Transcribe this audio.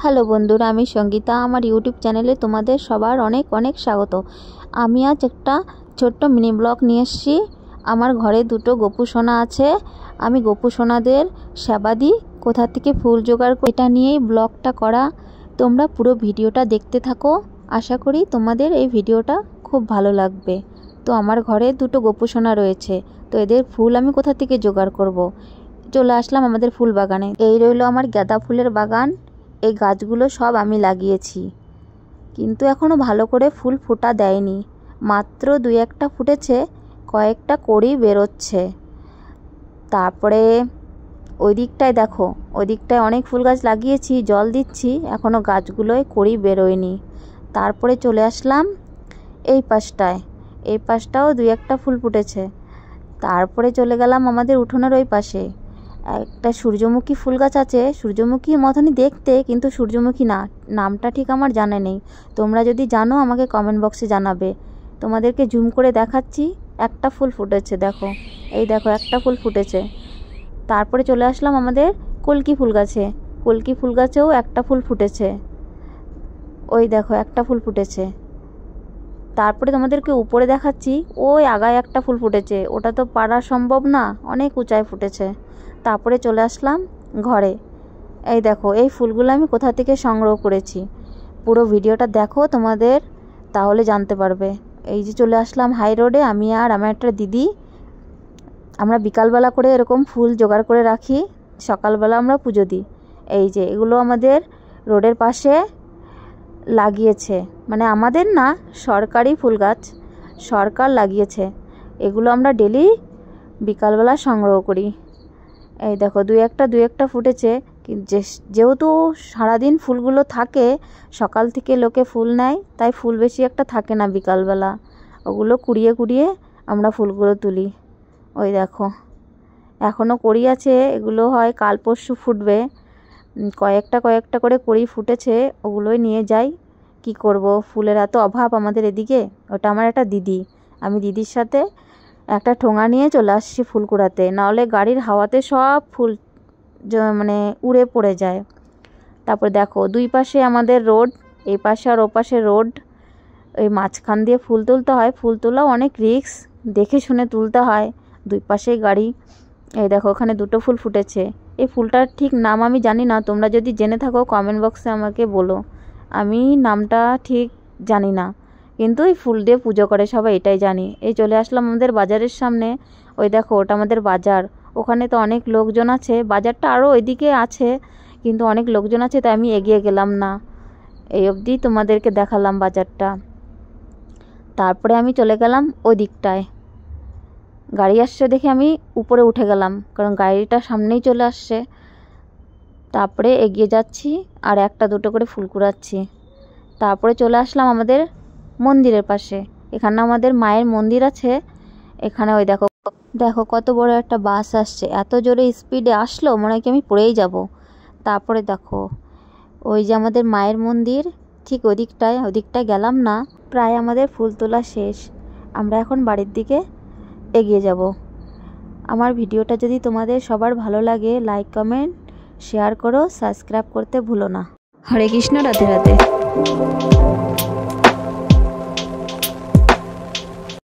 Hello বন্ধুরা, আমি সঙ্গীতা। আমার ইউটিউব চ্যানেলে তোমাদের সবার অনেক অনেক স্বাগত। আমি আজ একটা ছোট্ট মিনি ব্লগ নিয়ে এসেছি। আমার ঘরে দুটো গপু সোনা আছে। আমি গপু সোনাদের সেবা দিই, কোথা থেকে ফুল জোগাড় করি, এটা নিয়েই ব্লগটা করা। তোমরা পুরো ভিডিওটা দেখতে থাকো। আশা করি তোমাদের এই ভিডিওটা খুব ভালো লাগবে। তো আমার ঘরে দুটো গপু সোনা রয়েছে, তো এদের ফুল আমি কোথা থেকে জোগাড় করব। চলে আসলাম আমাদের ফুল বাগানে। এই রইলো আমার গাঁদা ফুলের বাগান। এই গাছগুলো সব আমি লাগিয়েছি, কিন্তু এখনও ভালো করে ফুল ফোটা দেয়নি। মাত্র দুই একটা ফুটেছে, কয়েকটা কড়ি বেরোচ্ছে। তারপরে ওই দিকটায় দেখো, ওই দিকটায় অনেক ফুল গাছ লাগিয়েছি, জল দিচ্ছি, এখনও গাছগুলোয় কড়ি বেরোয়নি। তারপরে চলে আসলাম এই পাশটায়, এই পাশটাও দুই একটা ফুল ফুটেছে। তারপরে চলে গেলাম আমাদের উঠোনের ওই পাশে, একটা সূর্যমুখী ফুল গাছ আছে, সূর্যমুখীর মতনই দেখতে, কিন্তু সূর্যমুখী না, নামটা ঠিক আমার জানা নেই। তোমরা যদি জানো আমাকে কমেন্ট বক্সে জানাবে। তোমাদেরকে জুম করে দেখাচ্ছি, একটা ফুল ফুটেছে, দেখো, এই দেখো একটা ফুল ফুটেছে। তারপরে চলে আসলাম আমাদের কলকি ফুল গাছে, কলকি ফুল গাছেও একটা ফুল ফুটেছে, ওই দেখো একটা ফুল ফুটেছে। তারপরে তোমাদেরকে উপরে দেখাচ্ছি, ওই আগায় একটা ফুল ফুটেছে, ওটা তো পারা সম্ভব না, অনেক উঁচায় ফুটেছে। তারপরে চলে আসলাম ঘরে। এই দেখো, এই ফুলগুলো আমি কোথা থেকে সংগ্রহ করেছি, পুরো ভিডিওটা দেখো তোমাদের, তাহলে জানতে পারবে। এই যে চলে আসলাম হাই রোডে, আমি আর আমার একটা দিদি। আমরা বিকালবেলা করে এরকম ফুল জোগাড় করে রাখি, সকালবেলা আমরা পুজো দিই। এই যে এগুলো আমাদের রোডের পাশে লাগিয়েছে, মানে আমাদের না, সরকারি ফুল গাছ, সরকার লাগিয়েছে। এগুলো আমরা ডেলি বিকালবেলা সংগ্রহ করি। এই দেখো দুই একটা ফুটেছে, যেহেতু সারাদিন ফুলগুলো থাকে, সকাল থেকে লোকে ফুল নেয়, তাই ফুল বেশি একটা থাকে না বিকালবেলা। ওগুলো কুড়িয়ে কুড়িয়ে আমরা ফুলগুলো তুলি। ওই দেখো এখনও কড়ি আছে, এগুলো হয় কাল পরশু ফুটবে। কয়েকটা করে কড়ি ফুটেছে, ওগুলোই নিয়ে যাই। কি করব, ফুলের এত অভাব আমাদের এদিকে। ওটা আমার একটা দিদি, আমি দিদির সাথে একটা ঠোঙা নিয়ে চলে আসছি ফুল কুড়াতে, নাহলে গাড়ির হাওয়াতে সব ফুল মানে উড়ে পড়ে যায়। তারপর দেখো দুই পাশে আমাদের রোড, এই পাশে আর ও পাশে রোড, ওই মাঝখান দিয়ে ফুল তুলতে হয়। ফুল তোলাও অনেক রিস্ক, দেখে শুনে তুলতে হয়, দুই পাশেই গাড়ি। এই দেখো ওখানে দুটো ফুল ফুটেছে। এই ফুলটার ঠিক নাম আমি জানি না, তোমরা যদি জেনে থাকো কমেন্ট বক্সে আমাকে বলো। আমি নামটা ঠিক জানি না, কিন্তু এই ফুল দিয়ে পুজো করে সবাই, এটাই জানি। এই চলে আসলাম আমাদের বাজারের সামনে। ওই দেখো ওটা আমাদের বাজার, ওখানে তো অনেক লোকজন আছে। বাজারটা আরও ওইদিকে আছে, কিন্তু অনেক লোকজন আছে, তাই আমি এগিয়ে গেলাম না, এই অবধি তোমাদেরকে দেখালাম বাজারটা। তারপরে আমি চলে গেলাম ওই দিকটায়, গাড়ি আসছে দেখে আমি উপরে উঠে গেলাম, কারণ গাড়িটা সামনেই চলে আসছে। তারপরে এগিয়ে যাচ্ছি আর একটা দুটো করে ফুল কুড়াচ্ছি। তারপরে চলে আসলাম আমাদের মন্দিরের পাশে, এখানে আমাদের মায়ের মন্দির আছে। এখানে ওই দেখো, দেখো কত বড় একটা বাস আসছে, এত জোরে স্পিডে আসলো, মনে হয় কি আমি পড়েই যাব। তারপরে দেখো ওই যে আমাদের মায়ের মন্দির, ঠিক ওদিকটায় গেলাম না, প্রায় আমাদের ফুল তোলা শেষ। আমরা এখন বাড়ির দিকে এগিয়ে যাব। আমার ভিডিওটা যদি তোমাদের সবার ভালো লাগে, লাইক কমেন্ট শেয়ার করো, সাবস্ক্রাইব করতে ভুলো না। হরে কৃষ্ণ, রাধে রাধে।